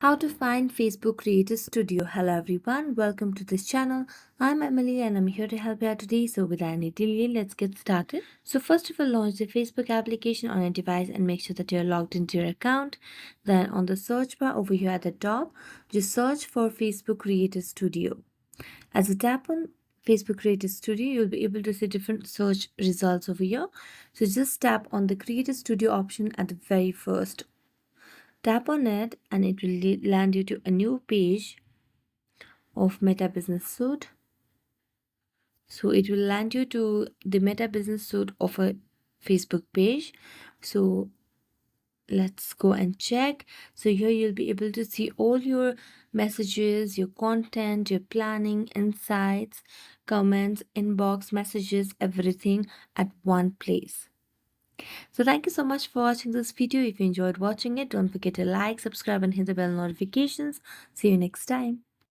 How to find Facebook Creator Studio. Hello everyone, welcome to this channel. I'm Emily and I'm here to help you out today. So without any delay, let's get started. So first of all, launch the Facebook application on your device and make sure that you're logged into your account. Then on the search bar over here at the top, just search for Facebook Creator Studio. As you tap on Facebook Creator Studio, you'll be able to see different search results over here. So just tap on the Creator Studio option at the very first. Tap on it and it will land you to a new page of Meta Business Suite. So it will land you to the Meta Business Suite of a Facebook page. So let's go and check. So here you'll be able to see all your messages, your content, your planning, insights, comments, inbox messages, everything at one place. So thank you so much for watching this video. If you enjoyed watching it, don't forget to like, subscribe and hit the bell notifications. See you next time.